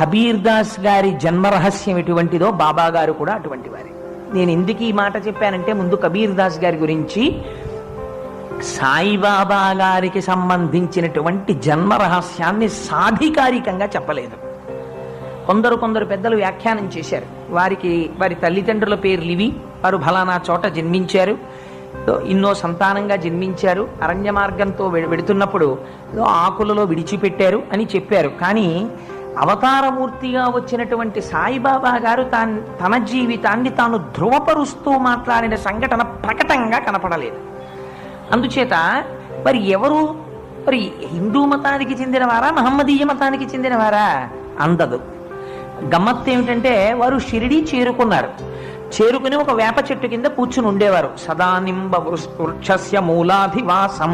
కబీర్ దాస్ గారి జన్మరహస్యం ఎటువంటిదో బాబా గారు కూడా అటువంటి వారే. నేను ఎందుకు ఈ మాట చెప్పానంటే, ముందు కబీర్ దాస్ గారి గురించి సాయిబాబా గారికి సంబంధించినటువంటి జన్మ రహస్యాన్ని సాధికారికంగా చెప్పలేదు. కొందరు పెద్దలు వ్యాఖ్యానం చేశారు. వారి తల్లిదండ్రుల పేర్లు ఇవి, వారు ఫలానా చోట జన్మించారు, ఎన్నో సంతానంగా జన్మించారు, అరణ్య మార్గంతో వెడుతున్నప్పుడు ఆకులలో విడిచిపెట్టారు అని చెప్పారు. కానీ అవతారమూర్తిగా వచ్చినటువంటి సాయిబాబా గారు తన జీవితాన్ని తాను ధృవపరుస్తూ మాట్లాడిన సంఘటన ప్రకటంగా కనపడలేదు. అందుచేత మరి హిందూ మతానికి చెందినవారా, మహమ్మదీయ మతానికి చెందినవారా అందదు. గమ్మత్తు ఏమిటంటే, వారు షిరిడి చేరుకుని ఒక వేప చెట్టు కింద కూర్చుని ఉండేవారు. సదానింబ వృక్షస్య మూలాధివాసం.